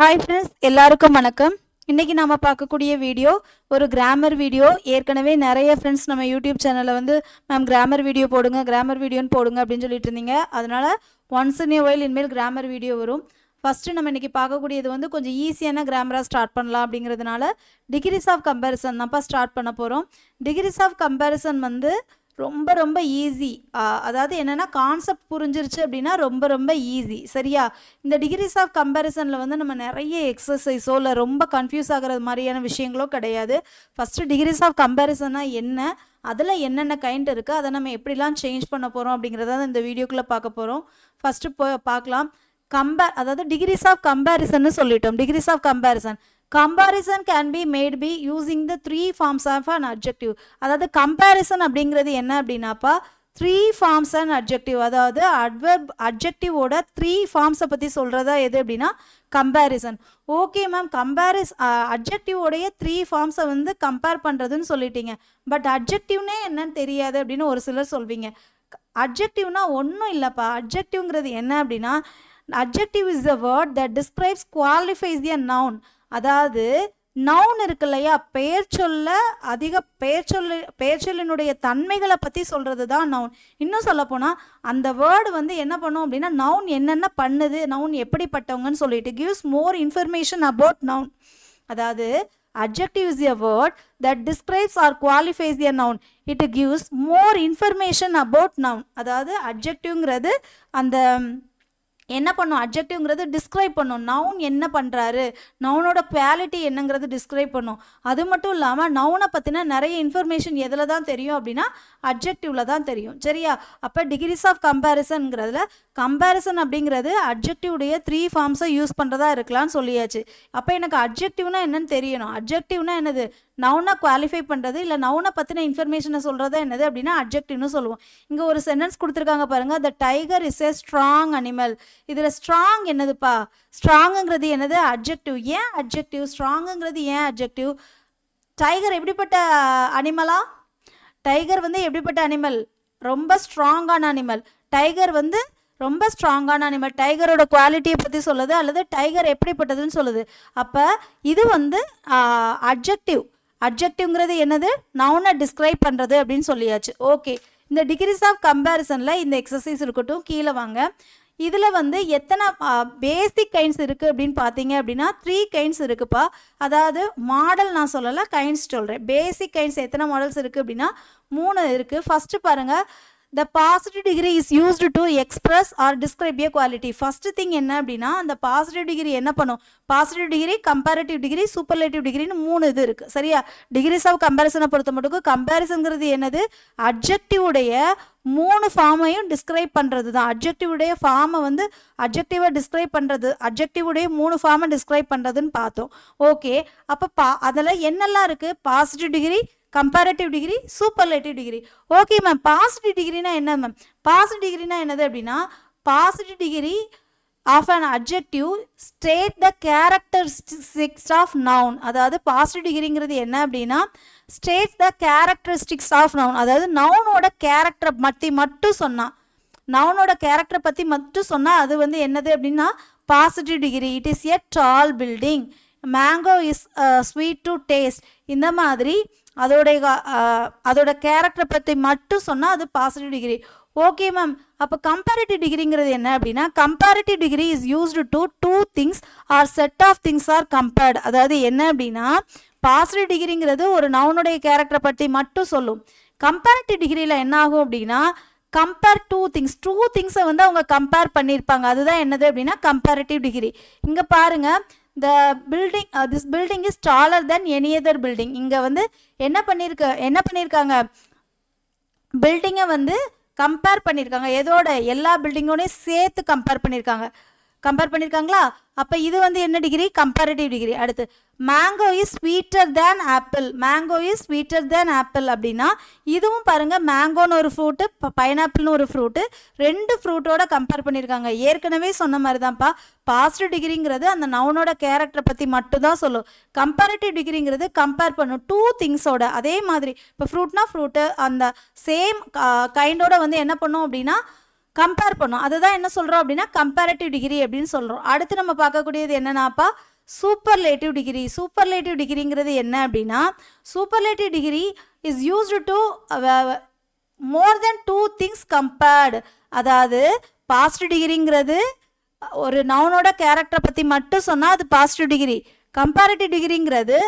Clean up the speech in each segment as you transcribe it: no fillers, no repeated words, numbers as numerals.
Hi friends, எல்லாருக்கும் வணக்கம். இன்றைக்கி நாம் பார்க்கக்கூடிய வீடியோ ஒரு கிராமர் வீடியோ. ஏற்கனவே நிறைய ஃப்ரெண்ட்ஸ் நம்ம யூடியூப் சேனலில் வந்து மேம் கிராமர் வீடியோ போடுங்க, கிராமர் வீடியோன்னு போடுங்க அப்படின்னு சொல்லிட்டு இருந்தீங்க. அதனால் ஒன்ஸ் இன் ஏ வைல் இனிமேல் கிராமர் வீடியோ வரும். ஃபஸ்ட்டு நம்ம இன்றைக்கி பார்க்கக்கூடியது வந்து கொஞ்சம் ஈஸியான கிராமராக ஸ்டார்ட் பண்ணலாம் அப்படிங்கிறதுனால டிகிரிஸ் ஆஃப் கம்பேரிசன் தான்ப்பா ஸ்டார்ட் பண்ண போகிறோம். டிகிரிஸ் ஆஃப் கம்பேரிசன் வந்து ரொம்ப ரொம்ப ஈஸி. அதாவது என்னென்னா கான்செப்ட் புரிஞ்சிருச்சு அப்படின்னா ரொம்ப ஈஸி. சரியா? இந்த டிகிரிஸ் ஆஃப் கம்பேரிசனில் வந்து நம்ம நிறைய எக்ஸசைஸோ இல்லை ரொம்ப கன்ஃபியூஸ் ஆகிறது மாதிரியான விஷயங்களோ கிடையாது. ஃபஸ்ட்டு டிகிரிஸ் ஆஃப் கம்பேரிசனாக என்ன, அதில் என்னென்ன கைண்ட் இருக்குது, அதை நம்ம எப்படிலாம் சேஞ்ச் பண்ண போகிறோம் அப்படிங்கிறத இந்த வீடியோக்குள்ளே பார்க்க போகிறோம். ஃபஸ்ட்டு பார்க்கலாம். அதாவது டிகிரிஸ் ஆஃப் கம்பேரிசன்னு சொல்லிட்டோம். Degrees of comparison can be made by using the 3 forms of an adjective. அதாவது கம்பேரிசன் அப்படிங்கிறது என்ன அப்படின்னாப்பா 3 ஃபார்ம்ஸ் அண்ட் அட்ஜெக்டிவ். அதாவது அட்ஜெக்டிவோட 3 ஃபார்ம்ஸை பற்றி சொல்கிறதா எது அப்படின்னா கம்பேரிசன். ஓகே மேம், அட்ஜெக்டிவோடைய 3 ஃபார்ம்ஸை வந்து கம்பேர் பண்ணுறதுன்னு சொல்லிட்டீங்க. பட் அட்ஜெக்டிவ்னே என்னன்னு தெரியாது அப்படின்னு ஒரு சிலர் சொல்வீங்க. அட்ஜெக்டிவ்னா ஒன்றும் இல்லைப்பா. அட்ஜெக்டிவ்ங்கிறது என்ன அப்படின்னா adjective is a word that describes qualifies a noun. அதாவது நவுன் இருக்கு இல்லையா, பெயர்ச்சொல்லினுடைய தன்மைகளை பற்றி சொல்கிறது தான் நவுன். இன்னும் சொல்லப்போனால் அந்த வேர்டு வந்து என்ன பண்ணும் அப்படின்னா நவுன் என்னென்ன பண்ணுது, நவுன் எப்படிப்பட்டவங்கன்னு சொல்லிட்டு gives more information about noun. அதாவது adjective is a word that describes or qualifies a noun. It gives more information about noun. அதாவது adjectiveங்கிறது அந்த என்ன பண்ணும், அட்ஜெக்டிவ்ங்கிறது டிஸ்கிரைப் பண்ணும் நவுன் என்ன பண்ணுறாரு, நவுனோட குவாலிட்டி என்னங்கிறது டிஸ்கிரைப் பண்ணும். அது மட்டும் இல்லாமல் நவுனை பற்றின நிறைய இன்ஃபர்மேஷன் எதில் தான் தெரியும் அப்படின்னா அட்ஜெக்டிவில் தான் தெரியும். சரியா? அப்போ டிகிரிஸ் ஆஃப் கம்பேரிசன்ங்கிறதுல கம்பேரிசன் அப்படிங்கிறது அட்ஜெக்டிவுடைய 3 ஃபார்ம்ஸை யூஸ் பண்ணுறதா இருக்கலாம்னு சொல்லியாச்சு. அப்போ எனக்கு அட்ஜெக்டிவ்னா என்னன்னு தெரியணும். அட்ஜெக்டிவ்னா என்னது, நவுனை குவாலிஃபை பண்ணுறது இல்லை நவுனை பற்றின இன்ஃபர்மேஷனை சொல்கிறதா என்னது அப்படின்னா அட்ஜெக்டிவ்னு சொல்லுவோம். இங்கே ஒரு சென்டென்ஸ் கொடுத்துருக்காங்க பாருங்கள், the tiger is a strong animal. இதில் ஸ்ட்ராங் என்னதுப்பா, ஸ்ட்ராங்குங்கிறது என்னது அட்ஜெக்டிவ். ஏன் அட்ஜெக்டிவ்? ஸ்ட்ராங்குங்கிறது ஏன் அட்ஜெக்டிவ்? டைகர் எப்படிப்பட்ட அனிமலா? டைகர் வந்து எப்படிப்பட்ட அனிமல்? ரொம்ப ஸ்ட்ராங்கான அனிமல். டைகர் வந்து ரொம்ப ஸ்ட்ராங்கான அனிமல். டைகரோட குவாலிட்டியை பற்றி சொல்லுது அல்லது டைகர் எப்படிப்பட்டதுன்னு சொல்லுது. அப்போ இது வந்து அட்ஜெக்டிவ்ங்கிறது என்னது, நவுனை டிஸ்கிரைப் பண்ணுறது அப்படின்னு சொல்லியாச்சு. ஓகே, இந்த டிகிரிஸ் ஆஃப் கம்பேரிசனில் இந்த எக்ஸசைஸ் இருக்கட்டும், கீழே வாங்க. இதில் வந்து எத்தனை பேசிக் கைண்ட்ஸ் இருக்குது அப்படின்னு பார்த்தீங்க அப்படின்னா 3 கைண்ட்ஸ் இருக்குப்பா. அதாவது மாடல் நான் சொல்லலை, கைண்ட்ஸ் சொல்கிறேன். பேசிக் கைண்ட்ஸ் எத்தனை மாடல்ஸ் இருக்குது அப்படின்னா 3 இருக்குது. ஃபஸ்ட்டு பாருங்கள், the positive degree is used to express or describe a quality. First thing என்ன அப்படின்னா அந்த பாசிட்டிவ் டிகிரி என்ன பண்ணும், positive degree, comparative degree, superlative டிகிரின்னு 3 இது இருக்குது. சரியா? டிகிரிஸ் ஆஃப் கம்பேரிசனை பொறுத்த மட்டும் கம்பேரிசன்கிறது என்னது, அட்ஜெக்டிவுடைய 3 ஃபார்மையும் டிஸ்கிரைப் பண்ணுறது தான். அட்ஜெக்டிவுடைய ஃபார்மை வந்து அட்ஜெக்டிவை டிஸ்கிரைப் பண்ணுறது, அட்ஜெக்டிவுடைய 3 ஃபார்மை டிஸ்கிரைப் பண்ணுறதுன்னு பார்த்தோம். ஓகே, அப்போ அதில் என்னெல்லாம் இருக்குது, positive degree, comparative degree, superlative degree. Okay ma'am, positive டிகிரினா என்ன மேம்? பாசிட்டிவ் டிகிரினா என்னது அப்படின்னா positive degree of an adjective state the characteristics of noun. அதாவது பாசிட்டிவ் டிகிரிங்கிறது என்ன அப்படின்னா states the characteristics of noun. அதாவது நவுனோட கேரக்டரை பற்றி மட்டும் சொன்னால், நவுனோட கேரக்டரை பற்றி மட்டும் சொன்னால் அது வந்து என்னது அப்படின்னா positive degree. It is a tall building, mango is sweet to taste. இந்த மாதிரி அதோட கேரக்டரை பற்றி மட்டும் சொன்னால் அது பாசிட்டிவ் டிகிரி. ஓகே மேம், அப்போ கம்பேரிட்டிவ் டிகிரிங்கிறது என்ன அப்படின்னா comparative degree is used to 2 things or set of things are compared. அதாவது என்ன அப்படின்னா பாசிட்டிவ் டிகிரிங்கிறது ஒரு நவுனுடைய கேரக்டரை பற்றி மட்டும் சொல்லும். கம்பேரிட்டிவ் டிகிரியில் என்ன ஆகும் அப்படின்னா கம்பேர் 2 திங்ஸை வந்து அவங்க கம்பேர் பண்ணியிருப்பாங்க. அதுதான் என்னது அப்படின்னா கம்பேரிட்டிவ் டிகிரி. இங்கே பாருங்கள், this building is taller than any other building. இங்கே வந்து என்ன பண்ணியிருக்காங்க, பில்டிங்கை வந்து கம்பேர் பண்ணியிருக்காங்க. எதோட? எல்லா பில்டிங்கோடையும் சேர்த்து கம்பேர் பண்ணியிருக்காங்களா? அப்போ இது வந்து என்ன டிகிரி, கம்பேரிட்டிவ் டிகிரி. அடுத்து mango is sweeter than apple. Mango is sweeter than apple அப்படின்னா இதுவும் பாருங்கள், மேங்கோன்னு ஒரு ஃப்ரூட்டு, பைனாப்பிள்னு ஒரு ஃப்ரூட்டு, 2 ஃப்ரூட்டோட கம்பேர் பண்ணியிருக்காங்க. ஏற்கனவே சொன்ன மாதிரி தான்ப்பா பாசிட்டிவ் டிகிரிங்கிறது அந்த நவுனோட கேரக்டரை பற்றி மட்டும் தான் சொல்லும். கம்பேரிட்டிவ் டிகிரிங்கிறது கம்பேர் பண்ணும் 2 திங்ஸோட. அதே மாதிரி இப்போ ஃப்ரூட்னா ஃப்ரூட்டு அந்த சேம் கைண்டோட வந்து என்ன பண்ணும் அப்படின்னா கம்பேர் பண்ணும். அதுதான் என்ன சொல்கிறோம் அப்படின்னா கம்பேரட்டிவ் டிகிரி அப்படின்னு சொல்கிறோம். அடுத்து நம்ம பார்க்கக்கூடியது என்னன்னாப்பா சூப்பர்லேட்டிவ் டிகிரி. சூப்பர்லேட்டிவ் டிகிரிங்கிறது என்ன அப்படின்னா superlative degree is used to more than 2 things compared. அதாவது பாசிட்டிவ் டிகிரிங்கிறது ஒரு நவுனோட கேரக்டரை பற்றி மட்டும் சொன்னால் அது பாசிட்டிவ் டிகிரி. கம்பேரட்டிவ் டிகிரிங்கிறது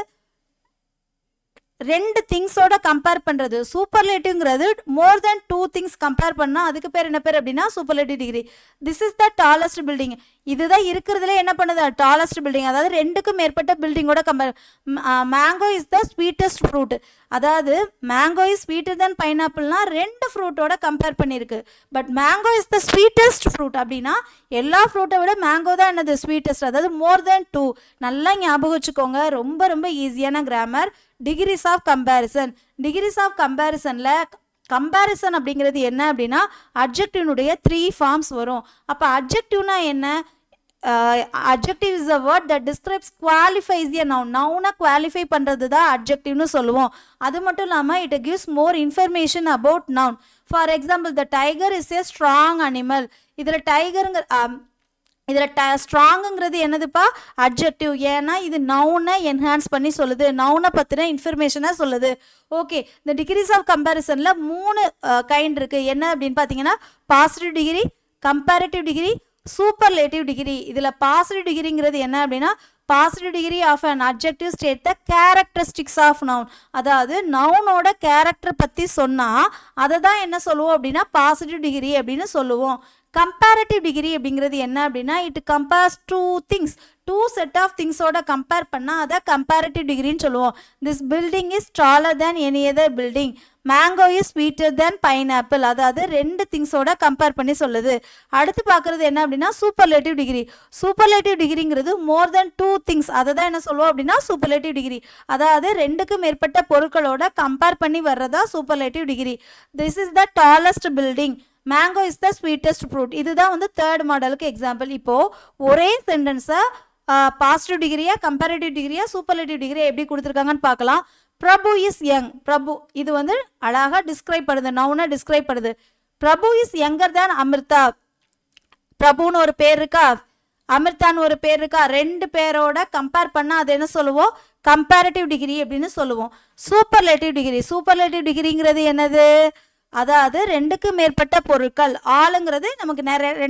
2 திங்ஸோட கம்பேர் பண்ணுறது. சூப்பர்லேட்டிவ்ங்கிறது மோர் தென் 2 திங்ஸ் கம்பேர் பண்ணால் அதுக்கு பேர் என்ன பேர் அப்படின்னா superlative degree. This is the tallest building. இதுதான் இருக்கிறதுல என்ன பண்ணுது டாலஸ்ட் பில்டிங். அதாவது 2க்கும் மேற்பட்ட பில்டிங்கோட compare. Mango is the sweetest fruit. அதாவது மேங்கோ இஸ் ஸ்வீட்டர் தென் பைனாப்பிள்னா 2 ஃப்ரூட்டோட கம்பேர் பண்ணியிருக்கு. But mango is the sweetest fruit அப்படின்னா எல்லா ஃப்ரூட்டை விட மேங்கோ தான் என்னது ஸ்வீட்டஸ்ட். அதாவது மோர் தென் 2. நல்லா ஞாபகம் வச்சுக்கோங்க. ரொம்ப ரொம்ப ஈஸியான grammar. Degrees of comparison. Degrees of கம்பேரிசனில் கம்பேரிசன் அப்படிங்கிறது என்ன அப்படின்னா அட்ஜெக்டிவ்னுடைய 3 ஃபார்ம்ஸ் வரும். அப்போ அட்ஜெக்டிவ்னா என்ன? adjective is a word that describes qualifies a noun. நவுனை குவாலிஃபை பண்ணுறது தான் அட்ஜெக்டிவ்னு சொல்லுவோம். அது மட்டும் இல்லாமல் it gives more information about noun. For example, the tiger is a strong animal. இதில் டைகருங்க இதில் ஸ்ட்ராங்குங்கிறது என்னதுப்பா அட்ஜெக்டிவ். ஏன்னா இது நவுனை என்ஹான்ஸ் பண்ணி சொல்லுது, நவுனை பற்றின இன்ஃபர்மேஷனாக சொல்லுது. ஓகே, இந்த டிகிரிஸ் ஆஃப் கம்பேரிசனில் 3 கைண்ட் இருக்குது. என்ன அப்படின்னு பார்த்தீங்கன்னா positive degree, comparative degree, superlative degree. இதில் பாசிட்டிவ் டிகிரிங்கிறது என்ன அப்படின்னா positive degree of an adjective state the characteristics of noun. அதாவது நவுனோட கேரக்டர் பற்றி சொன்னால் அதை தான் என்ன சொல்லுவோம் அப்படின்னா பாசிட்டிவ் டிகிரி அப்படின்னு சொல்லுவோம். கம்பேரட்டிவ் டிகிரி அப்படிங்கிறது என்ன அப்படின்னா it compares 2 things, 2 set of திங்ஸோட கம்பேர் பண்ணால் அதை கம்பேரட்டிவ் டிகிரின்னு சொல்லுவோம். This building is taller than any other building. Mango is sweeter than pineapple. அதாவது 2 திங்ஸோட கம்பேர் பண்ணி சொல்லுது. அடுத்து பார்க்குறது என்ன அப்படின்னா சூப்பர்லேட்டிவ் டிகிரி. சூப்பர்லேட்டிவ் டிகிரிங்கிறது மோர் தென் 2 திங்ஸ். அதை தான் என்ன சொல்லுவோம் அப்படின்னா சூப்பர்லேட்டிவ் டிகிரி. அதாவது 2க்கும் மேற்பட்ட பொருட்களோட கம்பேர் பண்ணி வர்றதா superlative degree. This is the tallest building. Mango is the sweetest fruit. இதுதான் வந்து 3rd மாடலுக்கு எக்ஸாம்பிள். இப்போது ஒரே சென்டென்ஸை பாசிட்டிவ் டிகிரியா, கம்பேரட்டிவ் டிகிரியா, சூப்பர்லேட்டிவ் டிகிரியா எப்படி கொடுத்துருக்காங்கன்னு பார்க்கலாம். பிரபு இஸ் யங். பிரபு இது வந்து அழகாக டிஸ்கிரைப் பண்ணுது, நவுனை டிஸ்கிரைப் பண்ணுது. பிரபு இஸ் யங்கர் தேன் அமிர்தா. பிரபுன்னு ஒரு பேர் இருக்கா, அமிர்தான்னு ஒரு பேர் இருக்கா. 2 பேரோட கம்பேர் பண்ணால் அது என்ன சொல்லுவோம் கம்பேரட்டிவ் டிகிரி அப்படின்னு சொல்லுவோம். Superlative degree. சூப்பர்லேட்டிவ் டிகிரிங்கிறது என்னது? அதாவது 2க்கும் மேற்பட்ட பொருட்கள். ஆளுங்கிறது நமக்கு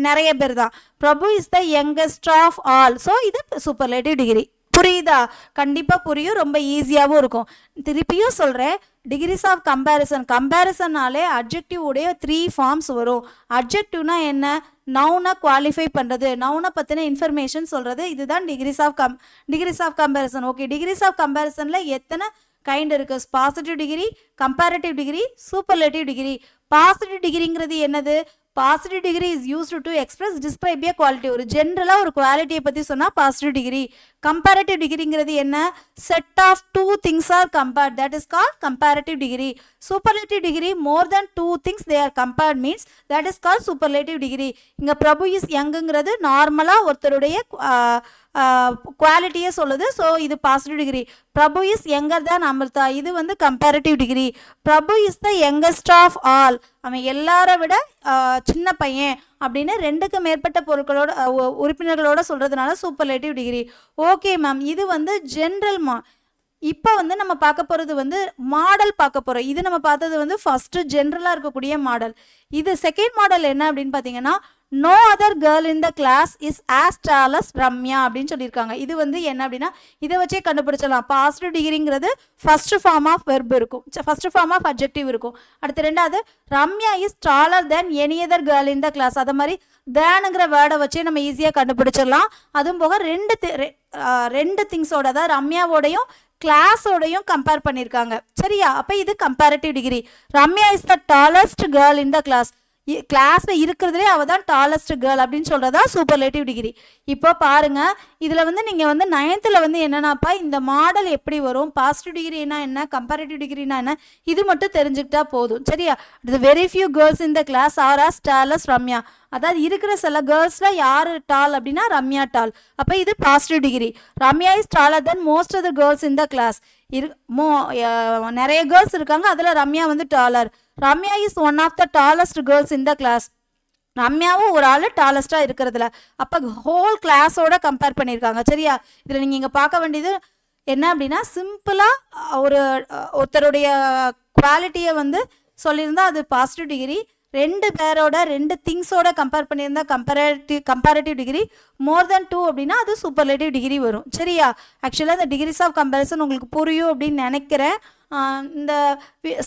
நிறைய பேர் தான். Prabhu is the youngest of all. So இது சூப்பர்லேட்டிவ் டிகிரி. புரியுதா? கண்டிப்பாக புரியும், ரொம்ப ஈஸியாகவும் இருக்கும். திருப்பியும் சொல்கிறேன், டிகிரிஸ் ஆஃப் கம்பேரிசன். கம்பேரிசனாலே அட்ஜெக்டிவ் உடைய 3 ஃபார்ம்ஸ் வரும். அட்ஜெக்டிவ்னா என்ன? நவுனை குவாலிஃபை பண்ணுறது, நவுனை பற்றின இன்ஃபர்மேஷன் சொல்கிறது. இதுதான் degrees of comparison. Okay, degrees of கம்பேரிசனில் எத்தனை கைண்ட் இருக்குது? Positive degree, comparative degree, superlative degree. Positive டிகிரிங்கிறது என்னது? Positive degree is used to express describe a quality. ஒரு ஜென்ரலாக ஒரு குவாலிட்டியை பற்றி சொன்னால் பாசிட்டிவ் டிகிரி. கம்பேரட்டிவ் டிகிரிங்கிறது என்ன? Set of 2 things are compared, that is called comparative degree. Superlative degree more than 2 things they are compared means that is called superlative degree. இங்கே Prabhu is யங்குங்கிறது நார்மலாக ஒருத்தருடைய குவாலிட்டியை சொல்லுது. ஸோ இது positive degree. Prabhu is younger than Amrita, இது வந்து comparative degree. Prabhu is the youngest of all, அவன் எல்லாரை விட சின்ன பையன் அப்படின்னு 2க்கும் மேற்பட்ட பொருட்களோட உறுப்பினர்களோட சொல்கிறதுனால சூப்பர்லேட்டிவ் டிகிரி. ஓகே மேம், இது வந்து ஜென்ரல் இப்போ வந்து நம்ம பார்க்க போகிறது வந்து மாடல் பார்க்க போகிறோம். இது நம்ம பார்த்தது வந்து ஃபஸ்ட்டு ஜென்ரலாக இருக்கக்கூடிய மாடல். இது செகண்ட் மாடல் என்ன அப்படின்னு பார்த்தீங்கன்னா no other girl in the class is as tall as Ramya அப்படின்னு சொல்லியிருக்காங்க. இது வந்து என்ன அப்படின்னா இதை வச்சே கண்டுபிடிச்சலாம். பாசிட்டிவ் டிகிரிங்கிறது ஃபர்ஸ்ட் ஃபார்ம் ஆஃப் வெர்ப் இருக்கும், ஃபர்ஸ்ட் ஃபார்ம் ஆஃப் அட்ஜெக்டிவ் இருக்கும். அடுத்து 2வது Ramya is taller than any other girl in the class. அதை மாதிரி தேனுங்கிற வேர்டை வச்சே நம்ம ஈஸியாக கண்டுபிடிச்சிடலாம். அதுவும் போக 2 திங்ஸோட, அதாவது ரம்யாவோடையும் கிளாஸோடையும் கம்பேர் பண்ணியிருக்காங்க. சரியா? அப்போ இது comparative degree. Ramya is the tallest girl in the class. கிளாஸில் இருக்கிறதுலே அவள் தான் டாலஸ்ட் கேர்ள் அப்படின்னு சொல்கிறதா சூப்பர்லேட்டிவ் டிகிரி. இப்போ பாருங்கள், இதில் வந்து நீங்கள் வந்து 9th வந்து என்னென்னாப்பா இந்த மாடல் எப்படி வரும், பாசிட்டிவ் டிகிரினா என்ன, கம்பேரட்டிவ் டிகிரினா என்ன, இது மட்டும் தெரிஞ்சுக்கிட்டா போதும். சரியா? இது very few girls in the class are as tall as Ramya. அதாவது இருக்கிற சில கேர்ள்ஸில் யார் டால் அப்படின்னா ரம்யா டால். அப்போ இது positive degree. Ramya is taller than most of the girls in the class. நிறைய கேர்ள்ஸ் இருக்காங்க, அதில் ரம்யா வந்து taller. Ramya is one of the tallest girls in the class. ரம்யாவும் ஒரு ஆள் டாலஸ்ட்டாக இருக்கிறதுல. அப்போ ஹோல் கிளாஸோட கம்பேர் பண்ணியிருக்காங்க. சரியா? இதில் நீங்கள் இங்கே பார்க்க வேண்டியது என்ன அப்படின்னா, சிம்பிளாக ஒருத்தருடைய குவாலிட்டியை வந்து சொல்லியிருந்தா அது பாசிட்டிவ் டிகிரி. 2 பேரோட 2 திங்ஸோட கம்பேர் பண்ணியிருந்தா கம்பேரேட்டிவ் டிகிரி. மோர் தென் 2 அப்படின்னா அது சூப்பர்லேட்டிவ் டிகிரி வரும். சரியா? ஆக்சுவலாக இந்த டிகிரிஸ் ஆஃப் கம்பேரிசன் உங்களுக்கு புரியும் அப்படின்னு நினைக்கிறேன். இந்த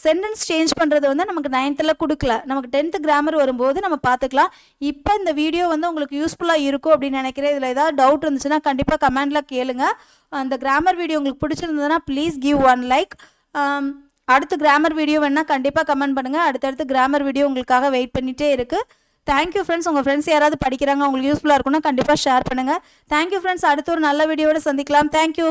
சென்டென்ஸ் சேஞ்ச் பண்ணுறது வந்து நமக்கு 9th கொடுக்கல, நமக்கு 10th கிராமர் வரும்போது நம்ம பார்த்துக்கலாம். இப்போ இந்த வீடியோ வந்து உங்களுக்கு யூஸ்ஃபுல்லாக இருக்கும் அப்படின்னு நினைக்கிறேன். இதில் ஏதாவது டவுட் இருந்துச்சுன்னா கண்டிப்பாக கமெண்டில் கேளுங்க. அந்த கிராமர் வீடியோ உங்களுக்கு பிடிச்சிருந்ததுன்னா ப்ளீஸ் கிவ் 1 லைக். அடுத்து கிராமர் வீடியோ வேணால் கண்டிப்பாக கமெண்ட் பண்ணுங்கள். அடுத்தடுத்து கிராமர் வீடியோ உங்களுக்காக வெயிட் பண்ணிகிட்டே இருக்குது. Thank you friends. உங்கள் ஃப்ரெண்ட்ஸ் யாராவது படிக்கிறாங்க, உங்களுக்கு யூஸ்ஃபுல்லாக இருக்குன்னா கண்டிப்பாக ஷேர் பண்ணுங்கள். Thank you friends. அடுத்து ஒரு நல்ல வீடியோவோட சந்திக்கலாம். தேங்க்யூ.